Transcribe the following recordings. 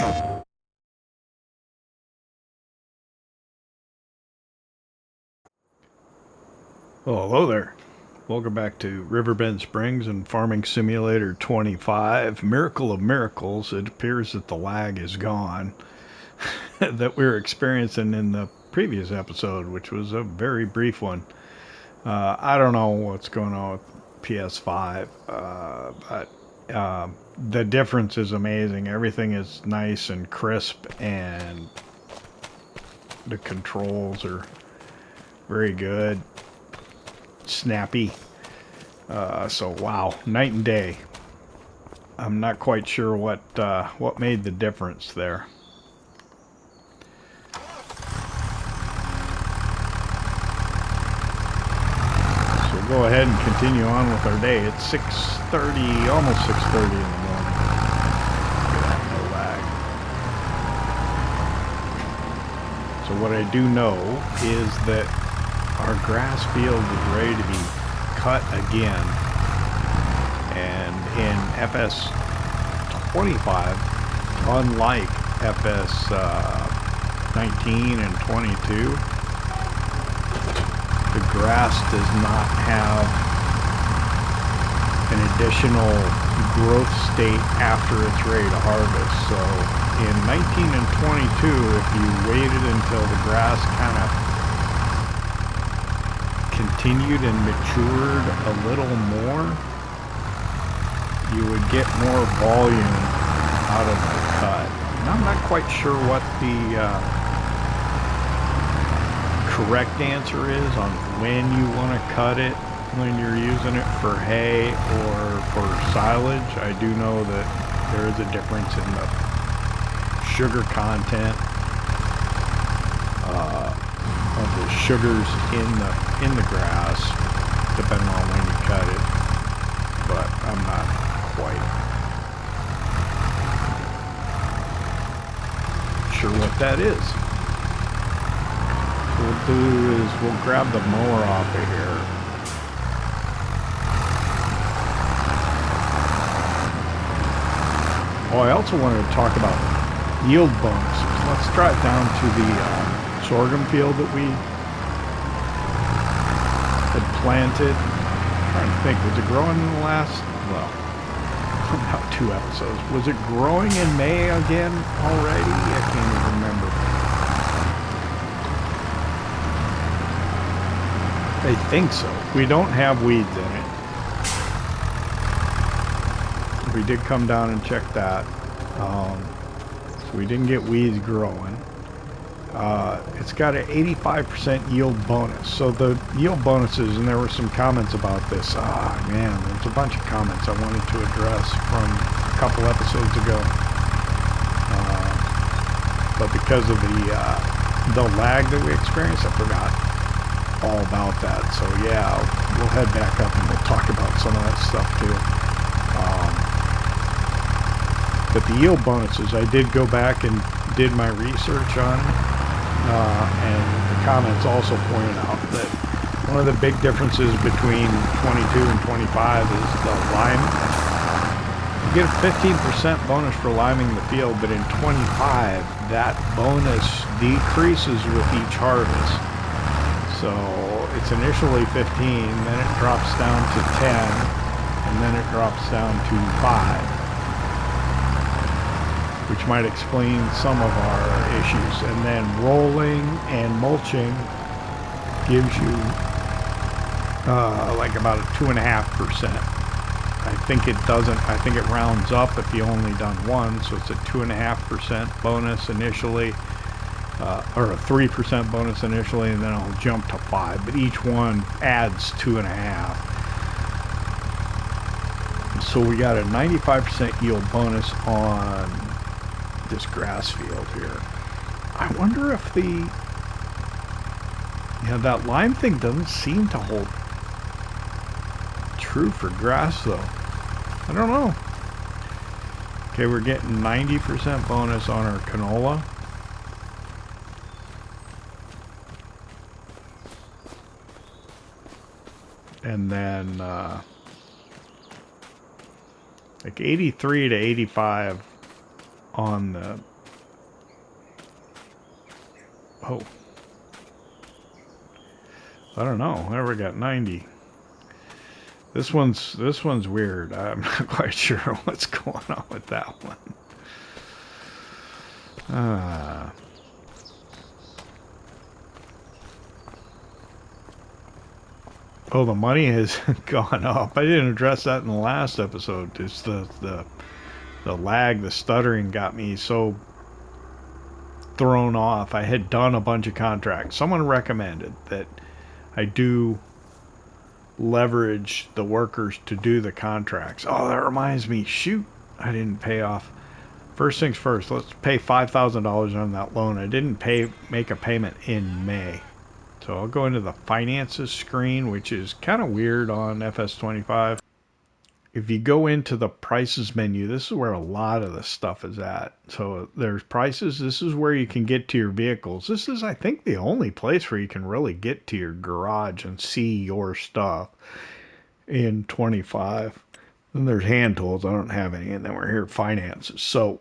Oh, hello there. Welcome back to Riverbend Springs and Farming Simulator 25. Miracle of miracles, it appears that the lag is gone that we were experiencing in the previous episode, which was a very brief one. I don't know what's going on with PS5, but the difference is amazing. Everything is nice and crisp, and the controls are very good, snappy. So wow, night and day. I'm not quite sure what made the difference there. So we'll go ahead and continue on with our day. It's 6:30, almost 6:30 in the morning. Look at that, no lag. So what I do know is that our grass field is ready to be cut again. And in FS25, unlike FS19 and 22, the grass does not have an additional growth state after it's ready to harvest. So in 19 and 22, if you waited until the grass kind of continued and matured a little more, you would get more volume out of the cut. And I'm not quite sure what the correct answer is on when you want to cut it, when you're using it for hay or for silage. I do know that there is a difference in the sugar content of the sugars in the grass, depending on when you cut it. But I'm not quite sure what that is. What we'll do is we'll grab the mower off of here. Oh, I also wanted to talk about yield bonuses. Let's drive down to the sorghum field that we had planted. I'm trying to think, was it growing in the last, well, about 2 episodes? Was it growing in May again already? I can't even remember. I think so. We don't have weeds in it. We did come down and check that. So we didn't get weeds growing. It's got an 85% yield bonus. So the yield bonuses, and there were some comments about this. Man, there's a bunch of comments I wanted to address from a couple episodes ago. But because of the lag that we experienced, I forgot all about that. So yeah, we'll head back up and we'll talk about some of that stuff too. But the yield bonuses, I did go back and did my research on it. And the comments also pointed out that one of the big differences between 22 and 25 is the lime. You get a 15% bonus for liming the field, but in 25, that bonus decreases with each harvest. So it's initially 15, then it drops down to 10, and then it drops down to 5. Which might explain some of our issues. And then rolling and mulching gives you like about a 2.5%. I think it doesn't, I think it rounds up if you only done one, so it's a 2.5% bonus initially, or a 3% bonus initially, and then it'll jump to 5, but each one adds 2.5. So we got a 95% yield bonus on this grass field here. I wonder if that lime thing doesn't seem to hold true for grass though. I don't know. Okay, we're getting 90% bonus on our canola. And then like 83 to 85 on the... Oh. I don't know. I never got 90. This one's weird. I'm not quite sure what's going on with that one. Oh, the money has gone up. I didn't address that in the last episode. It's the lag, the stuttering got me so thrown off. I had done a bunch of contracts. Someone recommended that I do leverage the workers to do the contracts. Oh, that reminds me. Shoot, I didn't pay off. First things first, let's pay $5,000 on that loan. I didn't make a payment in May. So I'll go into the finances screen, which is kind of weird on FS25. If you go into the prices menu, this is where a lot of the stuff is at. So there's prices. This is where you can get to your vehicles. This is, I think, the only place where you can really get to your garage and see your stuff in 25. Then there's hand tools. I don't have any. And then we're here, finances. So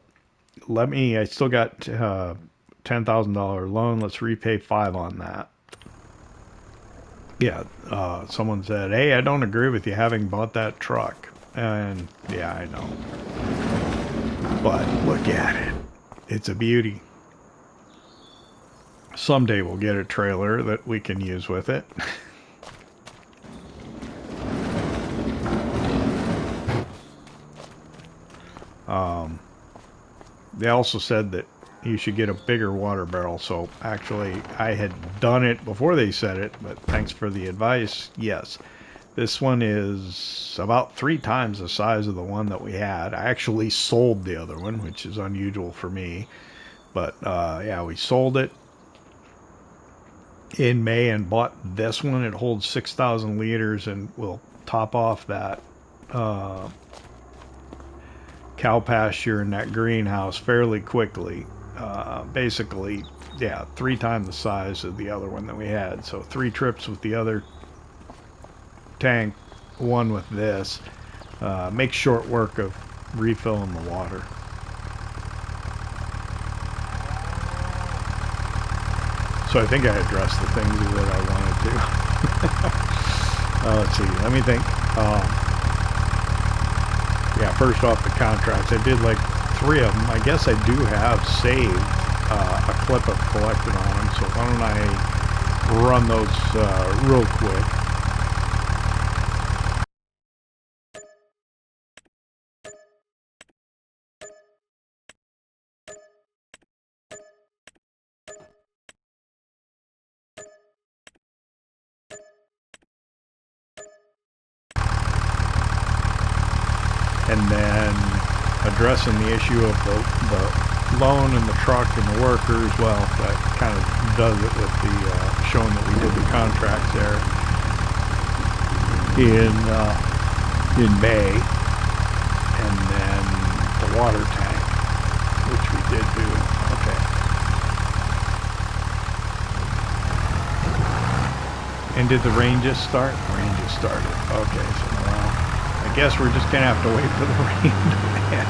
I still got $10,000 loan. Let's repay 5 on that. Yeah, someone said, hey, I don't agree with you having bought that truck. And yeah, I know. But look at it. It's a beauty. Someday we'll get a trailer that we can use with it. They also said that you should get a bigger water barrel. So actually, I had done it before they said it, but thanks for the advice. Yes. This one is about 3 times the size of the one that we had. I actually sold the other one, which is unusual for me. But, yeah, we sold it in May and bought this one. It holds 6,000 liters and will top off that cow pasture in that greenhouse fairly quickly. Basically, yeah, 3 times the size of the other one that we had. So 3 trips with the other tank, 1 with this. Make short work of refilling the water. So I think I addressed the things that I wanted to. Let's see, let me think. Yeah, first off, the contracts. I did like 3 of them. I guess I do have saved a clip of collected on them, so why don't I run those real quick. And then addressing the issue of the loan and the truck and the workers. Well, that kind of does it with the showing that we did the contracts there in May, and then the water tank, which we did do. Okay. And did the rain just start? The rain just started. Okay, so well, I guess we're just gonna have to wait for the rain to end.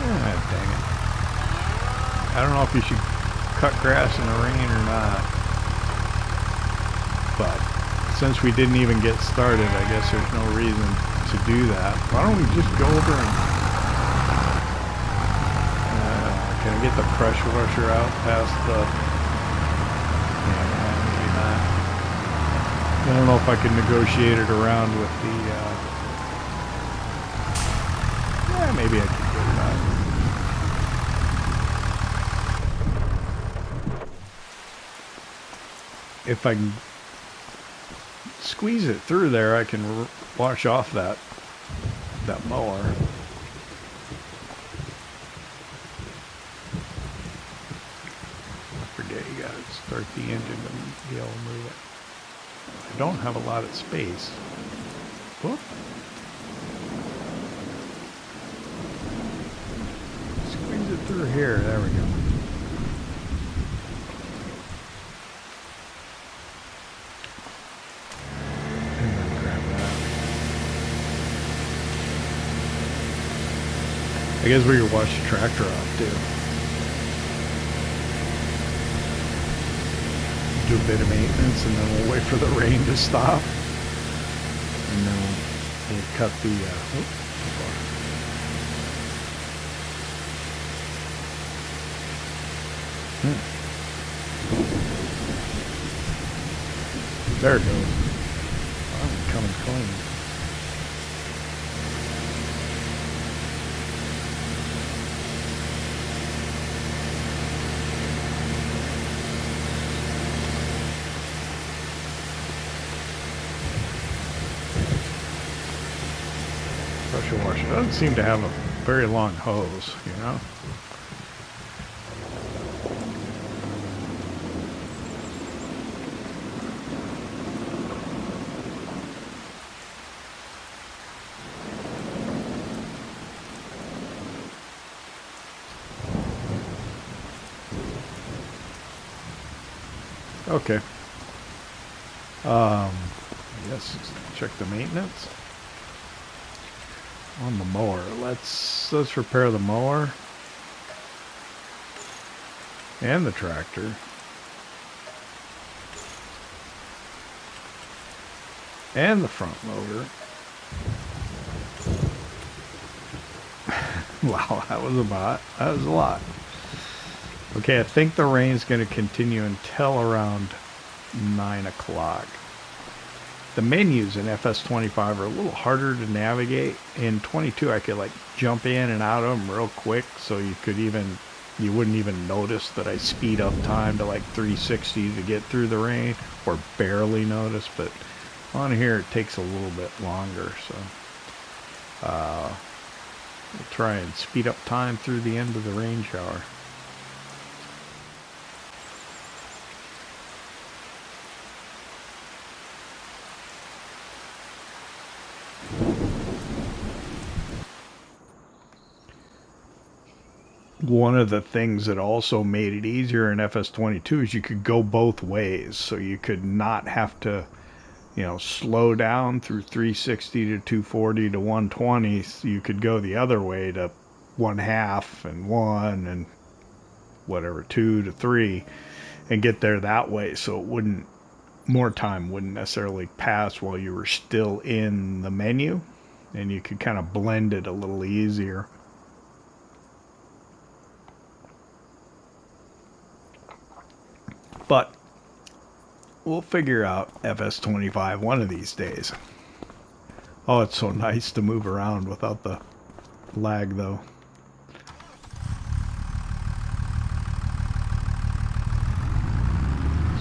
Ah, dang it. I don't know if you should cut grass in the rain or not. But since we didn't even get started, I guess there's no reason to do that. Why don't we just go over and... can I get the pressure washer out past the... Yeah, maybe not. I don't know if I can negotiate it around with the... Yeah, maybe I can get it out. If I can squeeze it through there, I can wash off that mower. I forget you gotta start the engine to be able to move it. I don't have a lot of space. Whoop. Squeeze it through here. There we go. And then grab that. I guess we could wash the tractor off too. Do a bit of maintenance and then we'll wait for the rain to stop. And then we'll cut the, There it goes. I'm coming clean. Pressure washer doesn't seem to have a very long hose, you know? Okay. Yes, check the maintenance on the mower. Let's repair the mower and the tractor and the front loader. Wow, that was a lot. Okay, I think the rain's going to continue until around 9 o'clock. The menus in FS25 are a little harder to navigate. In 22, I could like jump in and out of them real quick, so you wouldn't even notice that I speed up time to like 360 to get through the rain, or barely notice. But on here, it takes a little bit longer, so we'll try and speed up time through the end of the rain shower. One of the things that also made it easier in FS22 is you could go both ways. So you could not have to, slow down through 360 to 240 to 120. So you could go the other way to 1/2 and 1 and whatever, 2 to 3 and get there that way. So more time wouldn't necessarily pass while you were still in the menu, and you could kind of blend it a little easier. But we'll figure out FS25 one of these days. Oh, it's so nice to move around without the lag, though.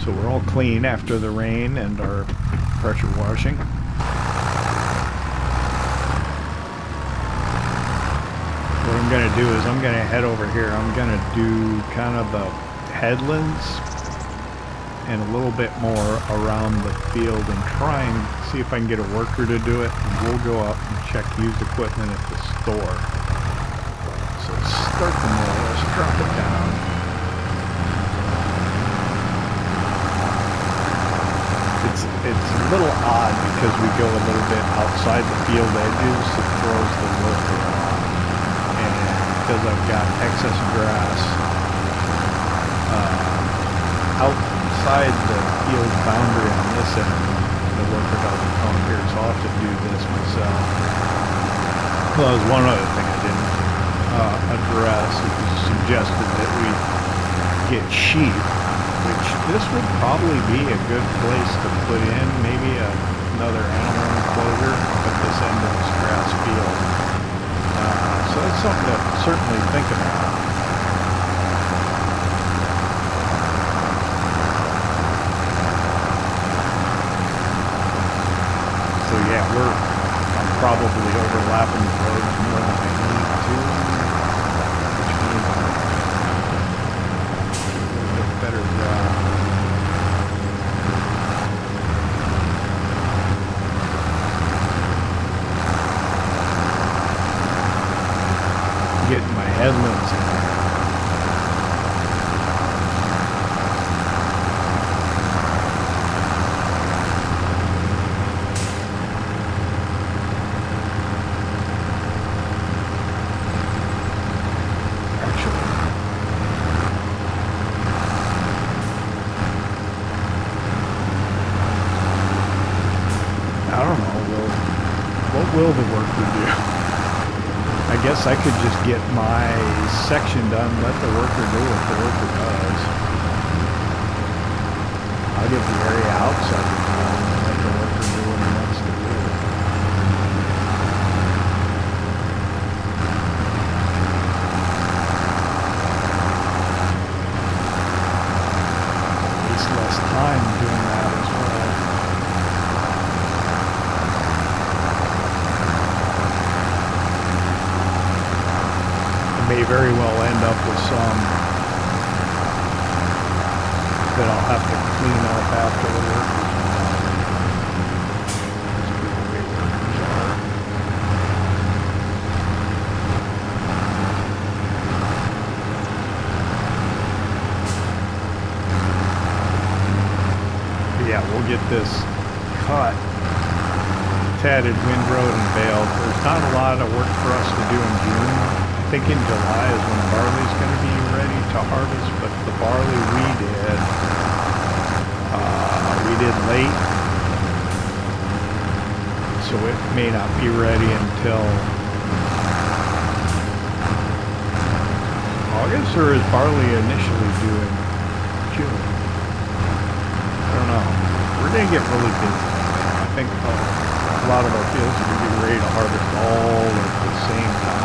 So we're all clean after the rain and our pressure washing. What I'm going to do is I'm going to head over here. I'm going to do kind of the headlands and a little bit more around the field and try and see if I can get a worker to do it. And we'll go up and check used equipment at the store. So start the mower, let's drop it down. It's a little odd because we go a little bit outside the field edges, it throws the worker off. And because I've got excess grass outside the field boundary on this end, the worker doesn't come here, so I'll have to do this myself. Well, there's one other thing I didn't address. It was suggested that we get sheep, which this would probably be a good place to put in maybe another animal enclosure at this end of this grass field. So that's something to certainly think about. So yeah, I'm probably overlapping the roads more than I need to, which means I'm doing a better job. Getting my headlands in there. will the worker do? I guess I could just get my section done, let the worker do what the worker does. I'll get the area outside the town and let the worker do what he wants to do. At least less time doing that as well. May very well end up with some that I'll have to clean up after the workers are. But yeah, we'll get this cut, tatted windrowed and baled. There's not a lot of work for us to do in June. I think in July is when barley's going to be ready to harvest, but the barley we did late, so it may not be ready until August, or is barley initially due in June? I don't know. We're going to get really busy. I think a lot of our fields are going to be ready to harvest all at the same time.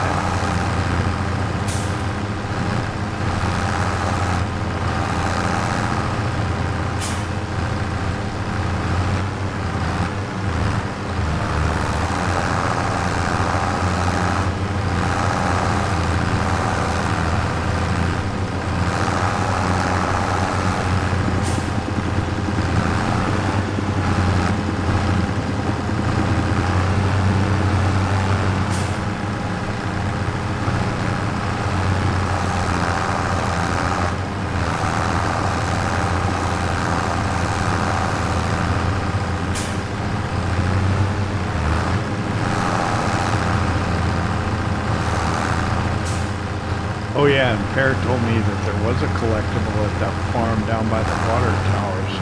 Oh yeah, and Pear told me that there was a collectible at that farm down by the water tower, so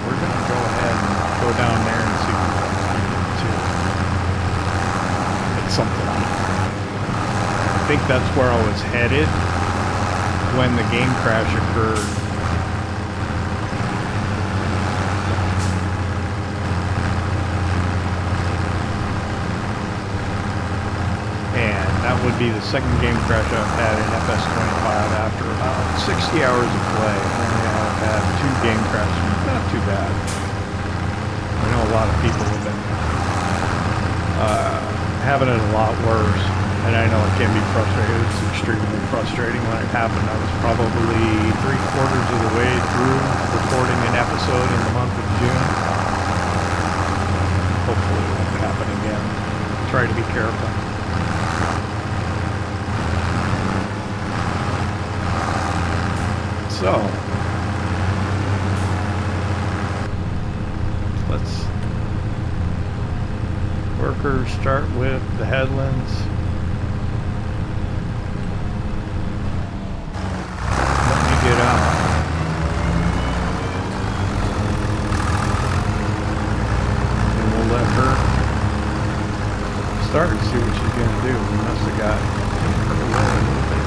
we're going to go ahead and go down there and see what we can do too. It's something. I think that's where I was headed when the game crash occurred. That would be the second game crash I've had in FS25 after about 60 hours of play. I've had 2 game crashes, not too bad. I know a lot of people have been having it a lot worse, and I know it can be frustrating. It's extremely frustrating when it happened. I was probably 3/4 of the way through recording an episode in the month of June. Hopefully it won't happen again. Try to be careful. So, let's workers start with the headlands. Let me get out. And we'll let her start and see what she's going to do. We must have got her away a little bit.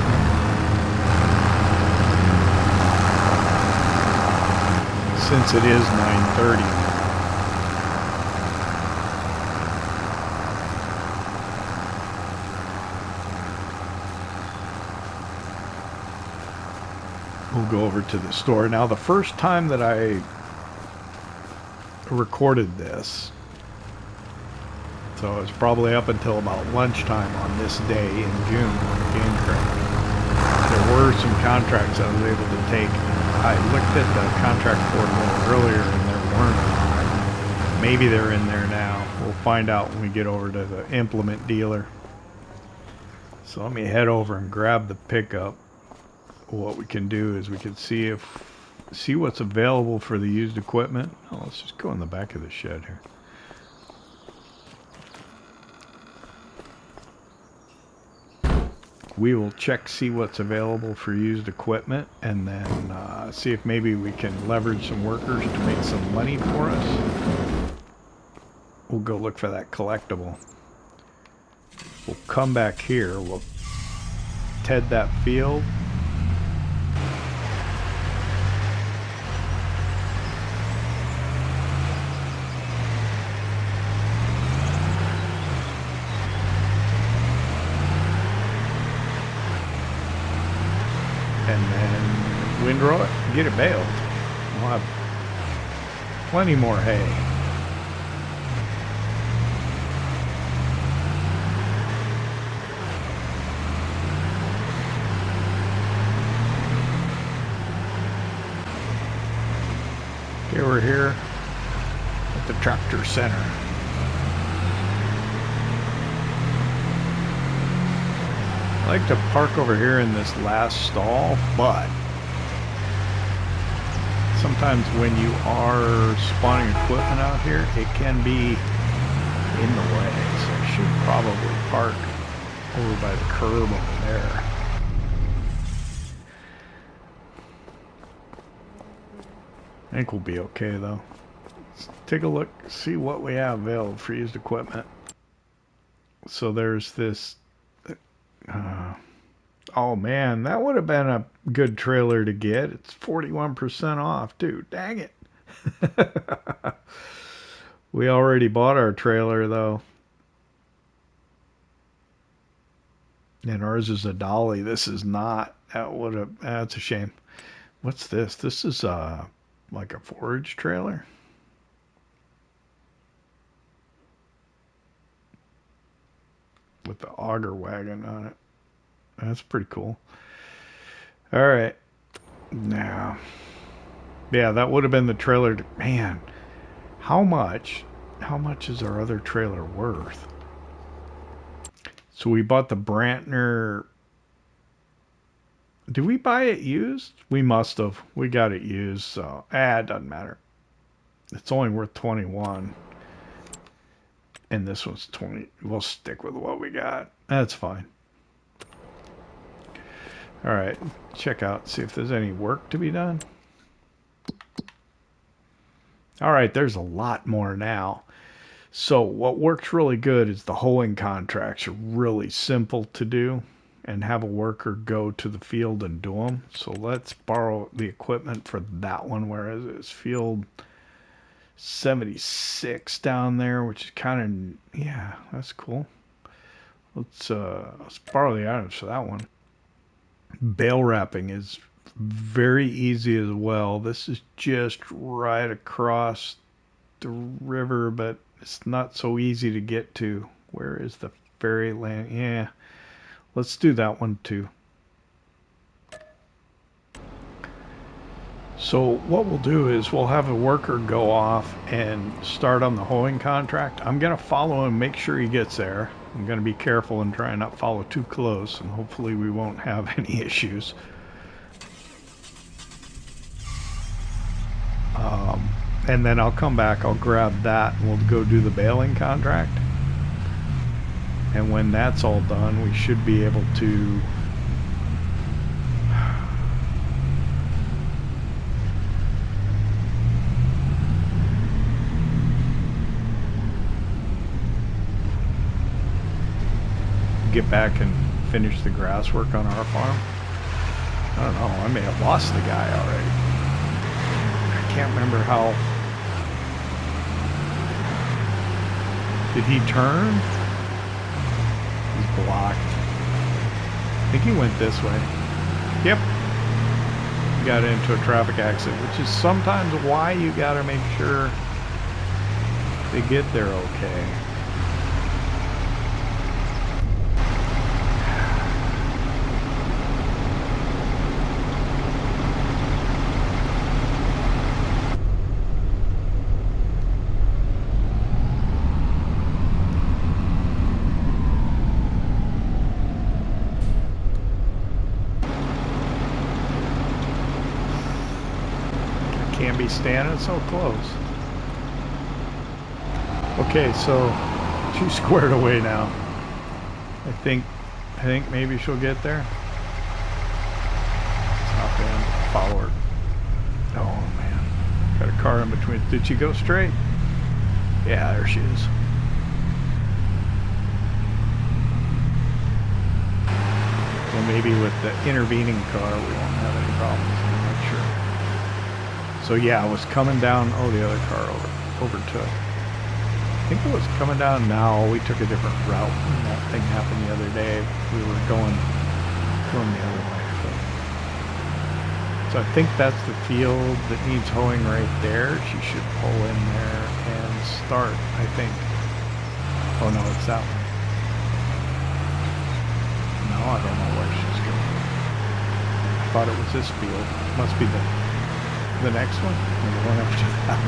Since it is 9:30. We'll go over to the store. Now, the first time that I recorded this, so it's probably up until about lunchtime on this day in June when the game crashed. There were some contracts I was able to take. I looked at the contract for it a little earlier and there weren't. Maybe they're in there now. We'll find out when we get over to the implement dealer. So let me head over and grab the pickup. What we can do is we can see what's available for the used equipment. Oh, let's just go in the back of the shed here. We will see what's available for used equipment, and then see if maybe we can leverage some workers to make some money for us. We'll go look for that collectible. We'll come back here. We'll TED that field. And then windrow it, get it baled. We'll have plenty more hay. Okay, we're here at the tractor center. I like to park over here in this last stall, but sometimes when you are spawning equipment out here, it can be in the way. So I should probably park over by the curb over there. I think we'll be okay though. Let's take a look, see what we have available for used equipment. So there's this oh man, that would have been a good trailer to get. It's 41% off, dude. Dang it. We already bought our trailer though. And ours is a dolly. This is not. That's a shame. What's this? This is like a forage trailer. With the auger wagon on it. That's pretty cool. All right. Now, yeah, that would have been the trailer. Man, how much is our other trailer worth? So we bought the Brantner. Did we buy it used? We must have. We got it used, so it doesn't matter. It's only worth 21. And this one's 20. We'll stick with what we got. That's fine. All right, check out, see if there's any work to be done. All right, there's a lot more now. So what works really good is the hoeing contracts are really simple to do and have a worker go to the field and do them. So let's borrow the equipment for that one, whereas it's field 76 down there, which is kind of, yeah, that's cool. Let's borrow the items for that one. Bale wrapping is very easy as well. This is just right across the river, but it's not so easy to get to. Where is the ferry land? Yeah, let's do that one too. So what we'll do is we'll have a worker go off and start on the hoeing contract. I'm going to follow him, make sure he gets there. I'm going to be careful and try and not follow too close, and hopefully we won't have any issues. And then I'll come back, I'll grab that, and we'll go do the baling contract. And when that's all done, we should be able to get back and finish the grass work on our farm. I don't know, I may have lost the guy already. I can't remember how. Did he turn? He's blocked. I think he went this way. Yep. He got into a traffic accident, which is sometimes why you gotta make sure they get there okay. Can't be standing so close. Okay, so she's squared away now. I think maybe she'll get there. Let's hop in, follow her. Oh man, got a car in between. Did she go straight? Yeah, there she is. maybe with the intervening car we won't have any problems. I'm not sure. So yeah, I was coming down. Oh, the other car overtook. I think it was coming down now. We took a different route when that thing happened the other day. We were going the other way. So I think that's the field that needs hoeing right there. She should pull in there and start, I think. Oh no, it's that one. No, I don't know where she's going. I thought it was this field. Must be the next one, or the one after that.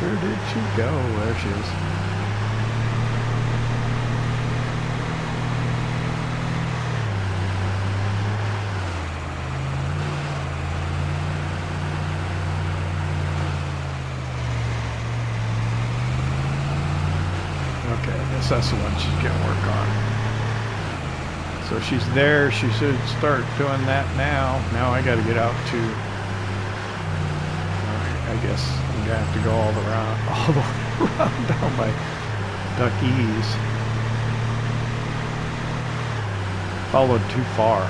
Where did she go? There she is. Okay, I guess that's the one she's gonna work on. So she's there. She should start doing that now. Now I got to get out to. I guess I'm gonna have to go all the way around down by Duckies. Followed too far.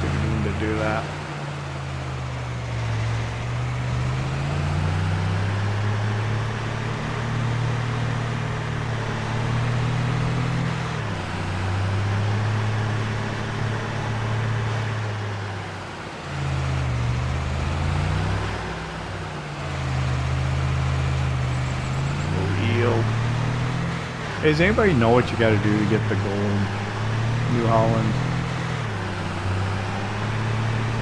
Didn't mean to do that. Hey, does anybody know what you got to do to get the gold New Holland?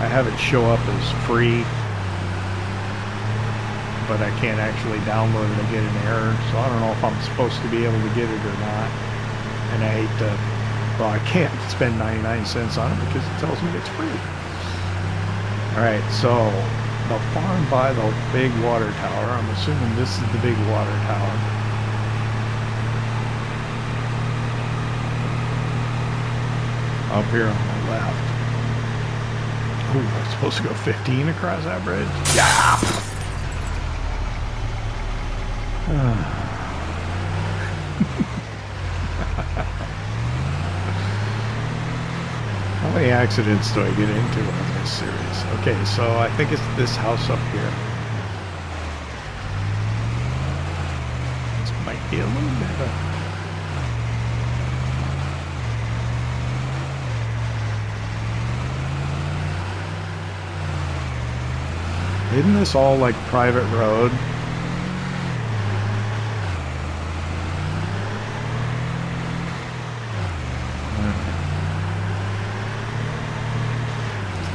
I have it show up as free, but I can't actually download it. I get an error, so I don't know if I'm supposed to be able to get it or not. And I hate to, well, I can't spend 99 cents on it because it tells me it's free. Alright, so the farm by the big water tower, I'm assuming this is the big water tower. Up here on the left. Oh, I'm supposed to go 15 across that bridge? Yeah! How many accidents do I get into on this series? Okay, so I think it's this house up here. This might be a little bit of a... Isn't this all like private road?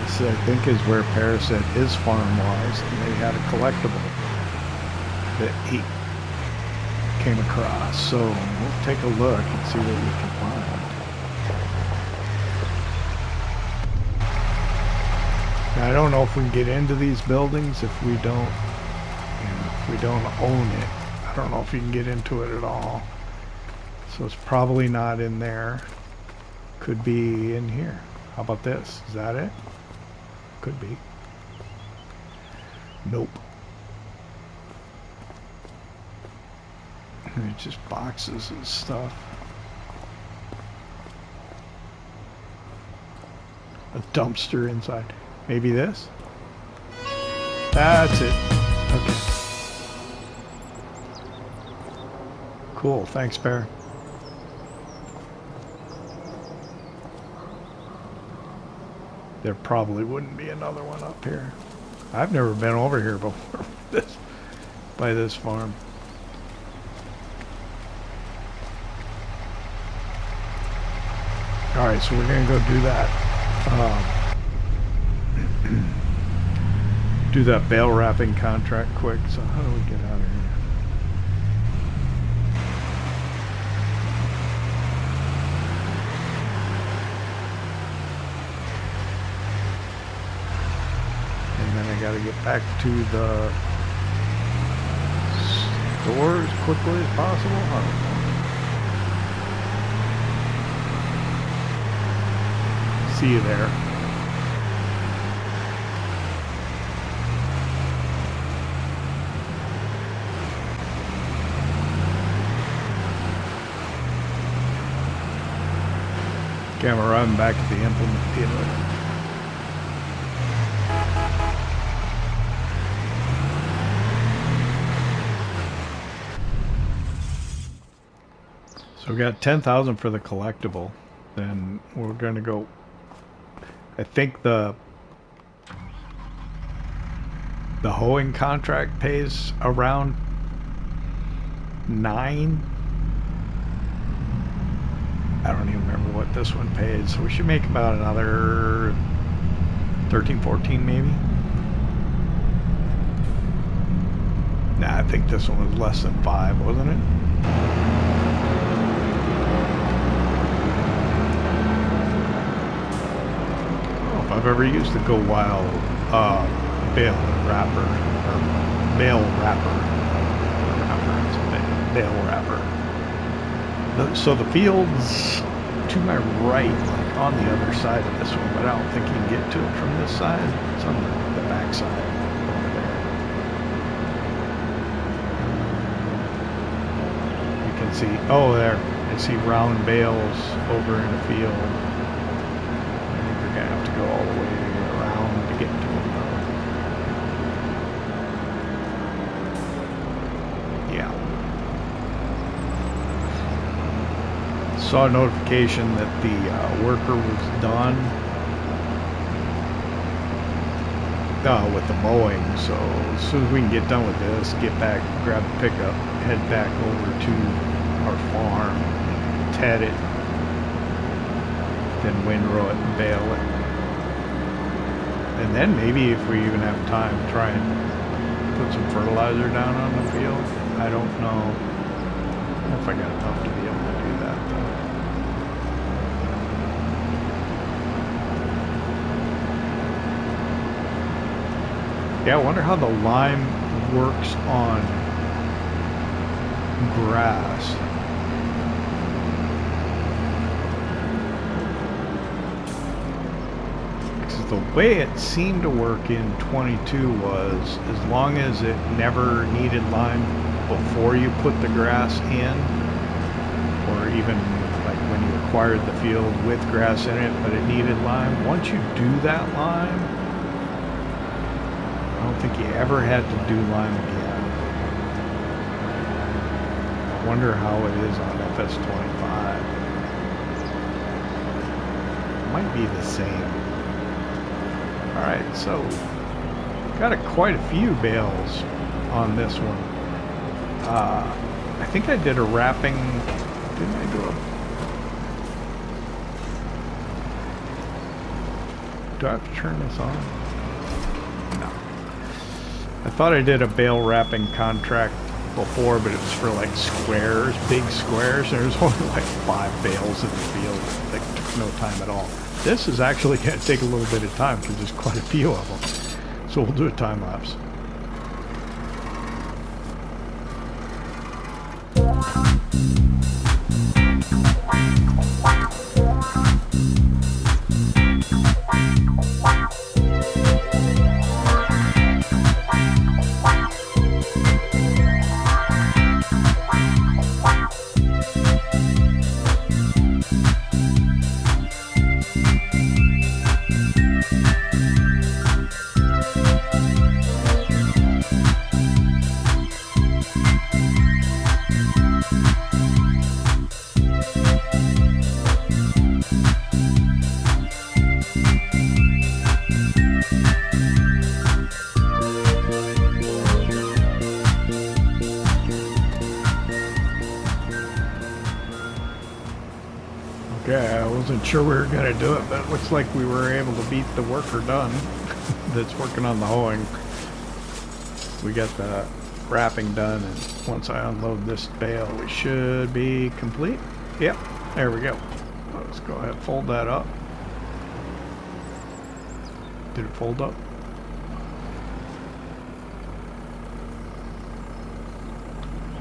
This, I think, is where Paris said his farm was, and they had a collectible that he came across. So we'll take a look and see what we can find. Now, I don't know if we can get into these buildings if we don't, if we don't own it. I don't know if you can get into it at all. So it's probably not in there. Could be in here. How about this? Is that it? Could be. Nope. It's just boxes and stuff. A dumpster inside. Maybe this? That's it. Okay. Cool. Thanks, Bear. There probably wouldn't be another one up here. I've never been over here before by this farm. Alright, so we're going to go do that. Do that bale wrapping contract quick. So how do we get out of here? And then I got to get back to the store as quickly as possible. I don't know. See you there. Okay, I'm arriving back at the implement dealer. So we got 10,000 for the collectible. Then we're gonna go. I think the hoeing contract pays around 9. I don't even remember what this one paid, so we should make about another 13, 14 maybe. Nah, I think this one was less than 5, wasn't it? I don't know if I've ever used the Go Wild bale wrapper, or bale wrapper. It's a bale wrapper. So the field's to my right, like on the other side of this one, but I don't think you can get to it from this side. It's on the back side over there. You can see, oh there, I see round bales over in the field. I think we're gonna have to go all the way around to get to them though. Yeah. Saw a notification that the worker was done with the mowing, so as soon as we can get done with this, get back, grab the pickup, head back over to our farm, ted it, then windrow it and bale it, and then maybe if we even have time, try and put some fertilizer down on the field. I don't know if I got enough to be able to do that though. Yeah, I wonder how the lime works on grass. Because the way it seemed to work in 22 was as long as it never needed lime before you put the grass in, or even like when you acquired the field with grass in it, but it needed lime. Once you do that lime, I don't think you ever had to do lime again. I wonder how it is on FS25. Might be the same. Alright, so got quite a few bales on this one. I think I did a wrapping. Didn't I do a... Do I have to turn this on? No. I thought I did a bale wrapping contract before, but it was for like squares, big squares. There's only like 5 bales in the field. Like, took no time at all. This is actually going to take a little bit of time because there's quite a few of them. So we'll do a time lapse. Okay, I wasn't sure we were going to do it, but it looks like we were able to beat the worker done that's working on the hoeing. We got the wrapping done, and once I unload this bale, we should be complete. Yep, there we go. Let's go ahead and fold that up. Did it fold up?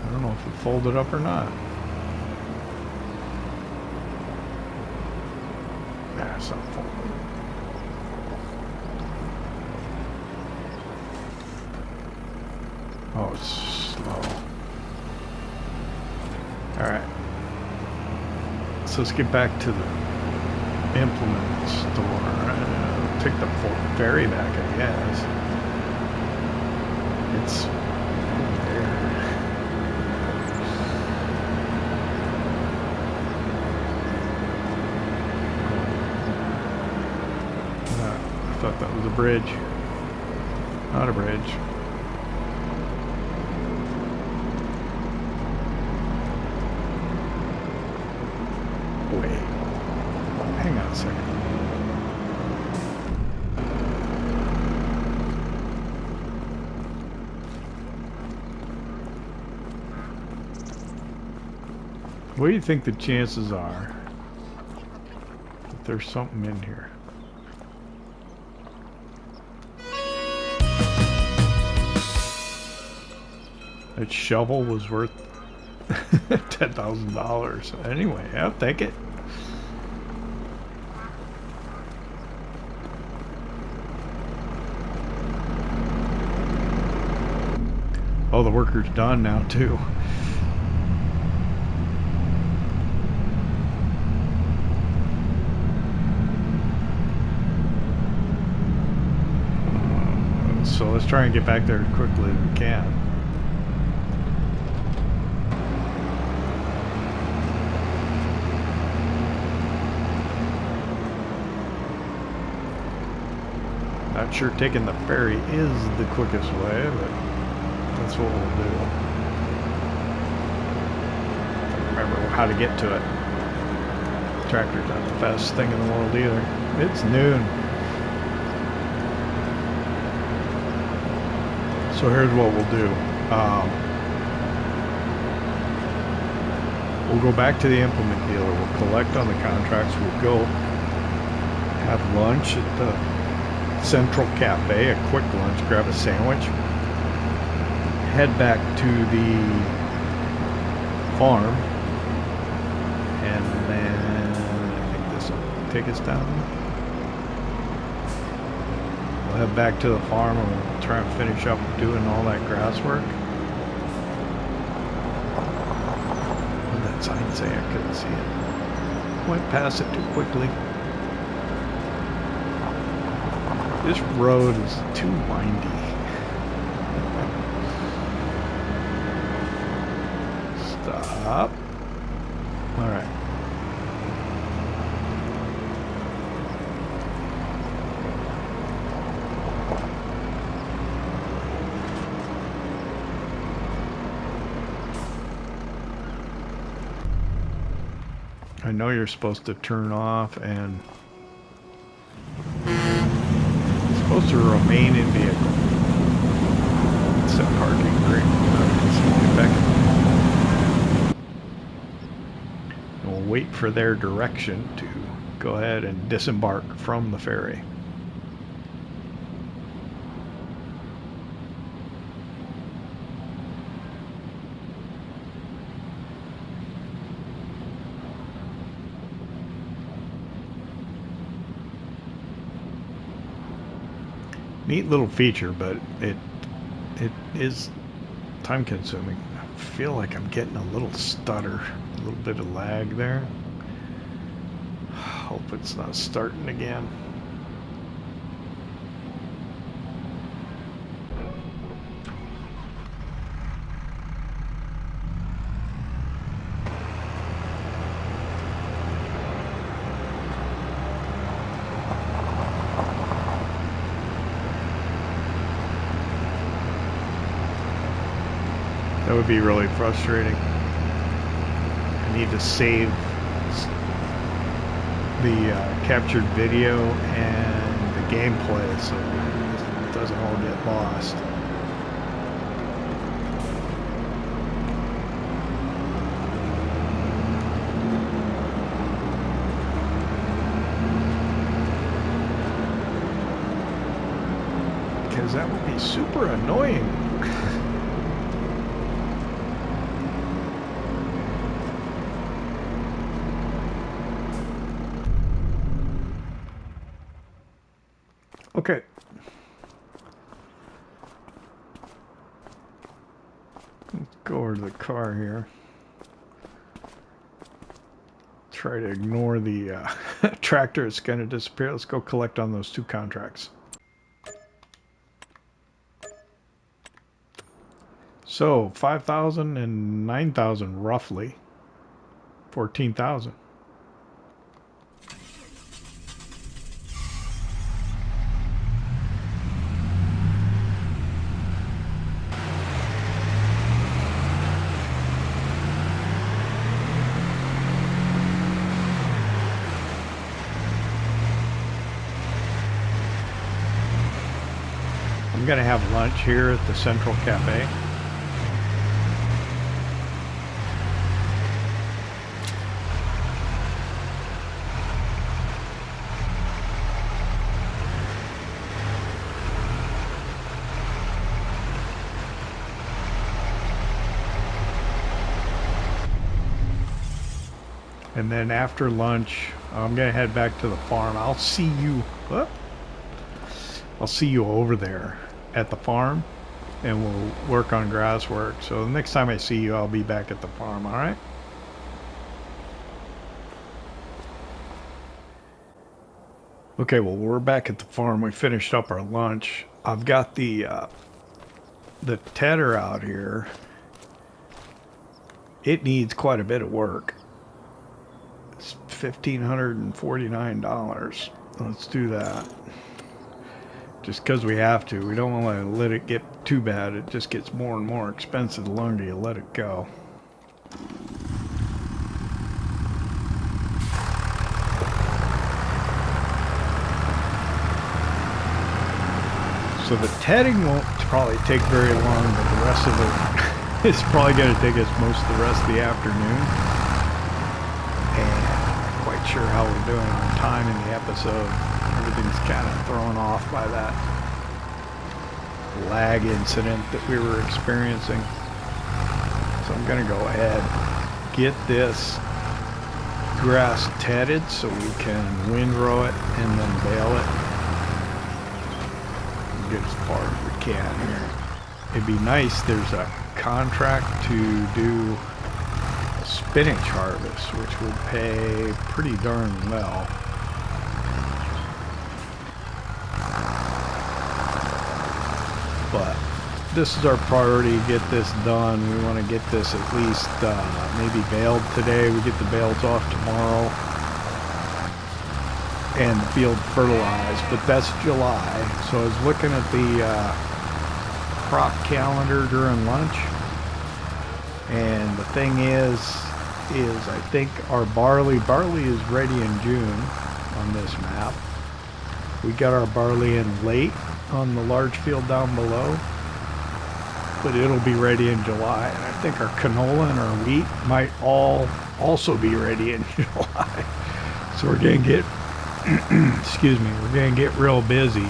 I don't know if it folded up or not. It's not folding. Oh, it's slow. Alright. So let's get back to the implement store. Take the ferry back, I guess. It's there. I thought that was a bridge. Not a bridge. Wait. Hang on a second. What do you think the chances are that there's something in here? That shovel was worth $10,000. Anyway, I'll take it. Oh, the worker's done now too. So let's try and get back there as quickly as we can. Not sure taking the ferry is the quickest way, but that's what we'll do. Remember how to get to it. Tractor's not the fastest thing in the world either. It's noon. So here's what we'll do. We'll go back to the implement dealer. We'll collect on the contracts. We'll go have lunch at the Central Cafe, a quick lunch, grab a sandwich. Head back to the farm. And then I think this will take us down. We'll head back to the farm and we'll try and finish up doing all that grass work. What did that sign say? I couldn't see it. Went past it too quickly. This road is too windy. Stop. All right. I know you're supposed to turn off and supposed to remain in vehicle. Set parking, great. Get back. And we'll wait for their direction to go ahead and disembark from the ferry. Neat little feature, but it is time consuming. I feel like I'm getting a little stutter, a little bit of lag there. Hope it's not starting again. That would be really frustrating. I need to save the captured video and the gameplay so it doesn't all get lost. Because that would be super annoying. Okay. Let's go over to the car here. Try to ignore the tractor is going to disappear. Let's go collect on those 2 contracts. So 5,000 and 9,000 roughly. 14,000. I'm gonna have lunch here at the Central Cafe. And then after lunch, I'm gonna head back to the farm. I'll see you over there at the farm, and we'll work on grass work. So the next time I see you, I'll be back at the farm, all right? Okay, well, we're back at the farm. We finished up our lunch. I've got the tedder out here. It needs quite a bit of work. It's $1,549. Let's do that. Just because we have to. We don't want to let it get too bad. It just gets more and more expensive the longer you let it go. So the tedding won't probably take very long, but the rest of it is probably going to take us most of the rest of the afternoon. And I'm not quite sure how we're doing on time in the episode. Everything's kind of thrown off by that lag incident that we were experiencing. So I'm going to go ahead, get this grass tedded so we can windrow it and then bale it. Get as far as we can here. It'd be nice, there's a contract to do a spinach harvest, which would pay pretty darn well. But this is our priority, get this done. We want to get this at least maybe baled today. We get the bales off tomorrow and the field fertilized, but that's July. So I was looking at the crop calendar during lunch, and the thing is I think our barley is ready in June on this map. We got our barley in late on the large field down below, but it'll be ready in July. And I think our canola and our wheat might also be ready in July. So we're gonna get excuse me, we're gonna get real busy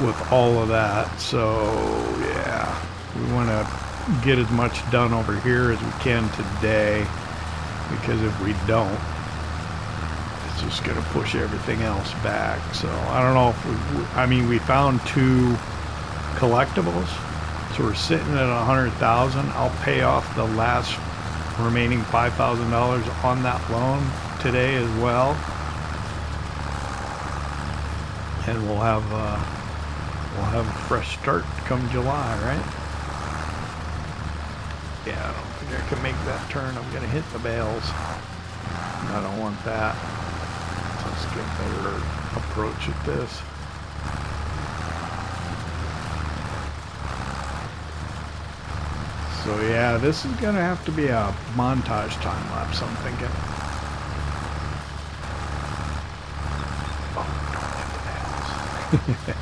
with all of that. So yeah, we want to get as much done over here as we can today, because if we don't, it's just gonna push everything else back. So I don't know if we found 2 collectibles, so we're sitting at 100,000. I'll pay off the last remaining $5,000 on that loan today as well, and we'll have a fresh start come July, right? Yeah, I don't think I can make that turn. I'm gonna hit the bales. I don't want that. So let's get a better approach at this. So yeah, this is gonna have to be a montage time lapse, I'm thinking. Oh, don't hit the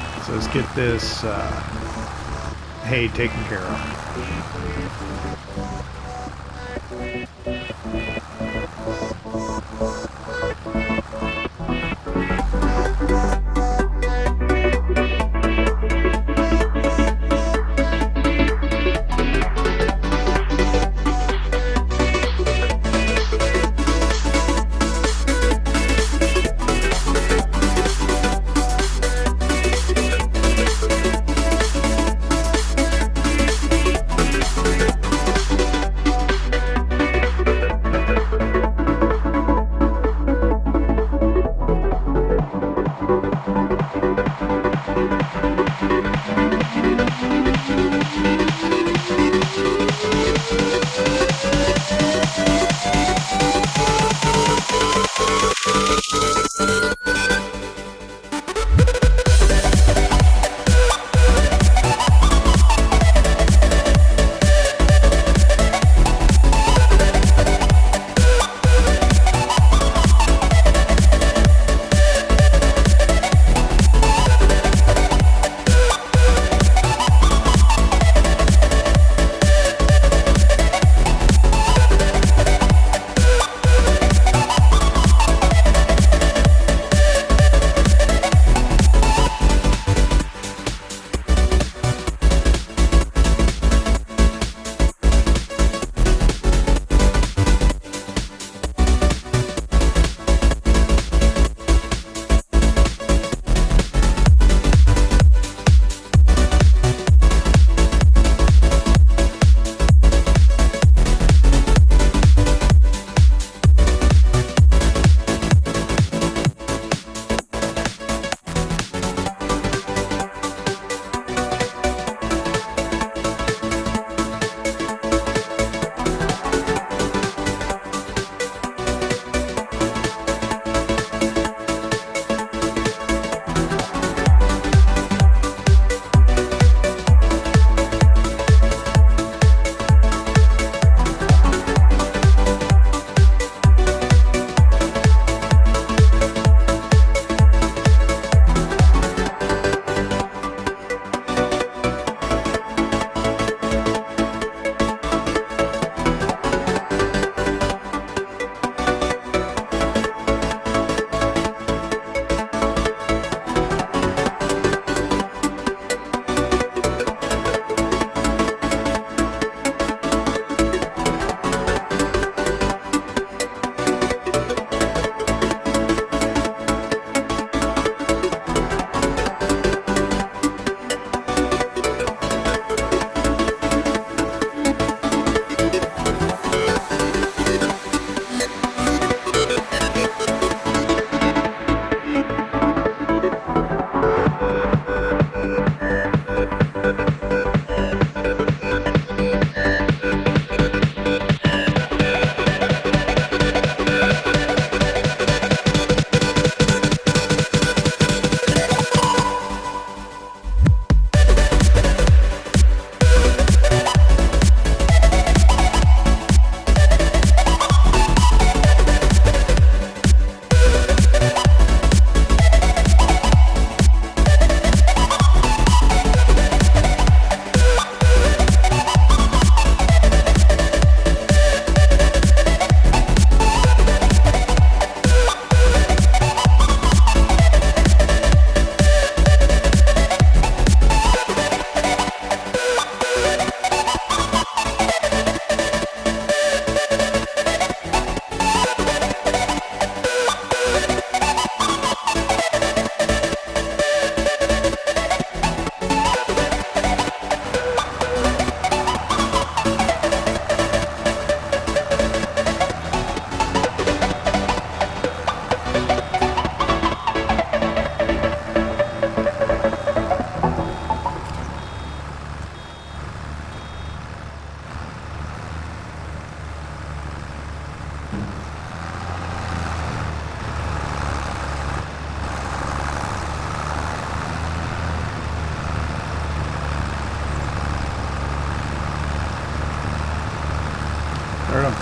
bales. So let's get this hay taken care of.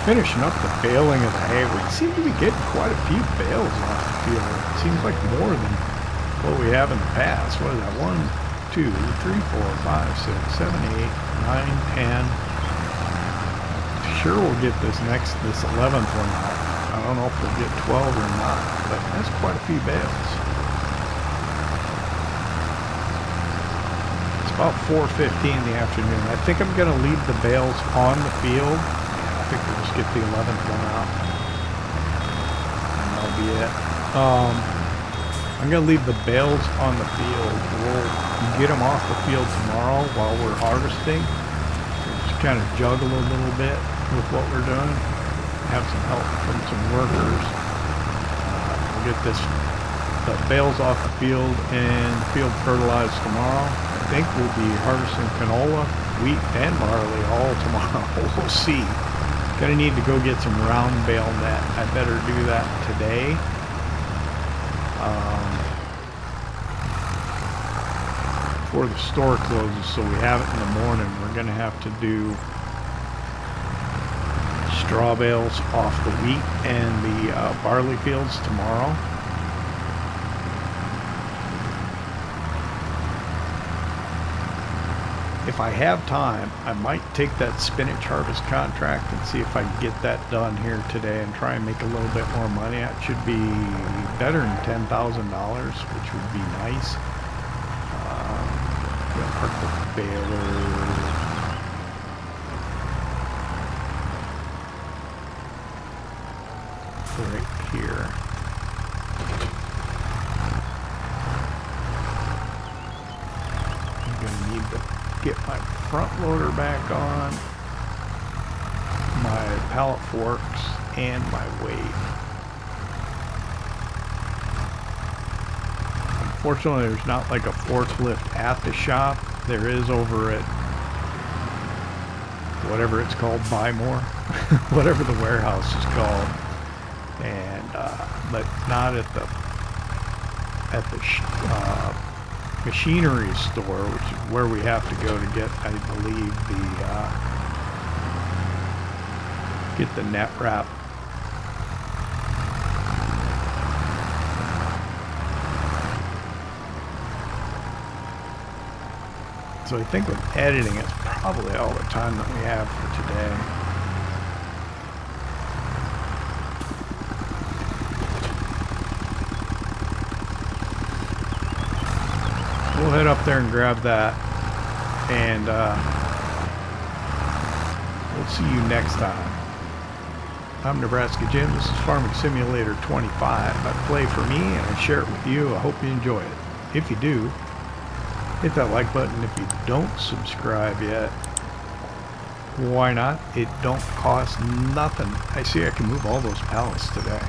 finishing up the baling of the hay. We seem to be getting quite a few bales off the field. It seems like more than what we have in the past. What is that? 1, 2, 3, 4, 5, 6, 7, 8, 9, 10. Sure we'll get this 11th one out. I don't know if we'll get 12 or not, but that's quite a few bales. It's about 4:15 in the afternoon. I think I'm going to leave the bales on the field. I think we'll just get the 11th one out. And that'll be it. I'm going to leave the bales on the field. We'll get them off the field tomorrow while we're harvesting. Just kind of juggle a little bit with what we're doing. Have some help from some workers. We'll get the bales off the field and field fertilized tomorrow. I think we'll be harvesting canola, wheat, and barley all tomorrow. We'll see. Gonna need to go get some round bale net. I better do that today. Before the store closes, so we have it in the morning. We're gonna have to do straw bales off the wheat and the barley fields tomorrow. If I have time, I might take that spinach harvest contract and see if I can get that done here today and try and make a little bit more money. It should be better than $10,000, which would be nice. Park the baler. Right here. I'm gonna need to get my front loader back on, my pallet forks, and my weight. Unfortunately, there's not like a forklift at the shop. There is over at whatever it's called, Buy More, whatever the warehouse is called. And but not at the machinery store, which is where we have to go to get, I believe, get the net wrap. So I think with editing, it's probably all the time that we have for today. We'll head up there and grab that, and we'll see you next time. I'm Nebraska Jim. This is Farming Simulator 25. I play for me and I share it with you. I hope you enjoy it. If you do, hit that like button. If you don't subscribe yet, why not? It don't cost nothing. I see I can move all those pallets today.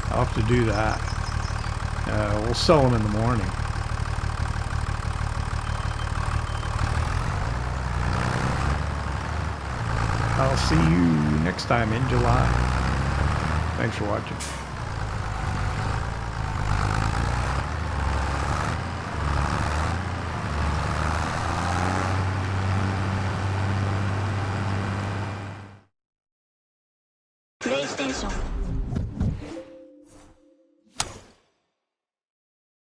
I'll have to do that. We'll sell them in the morning. I'll see you next time in July. Thanks for watching. PlayStation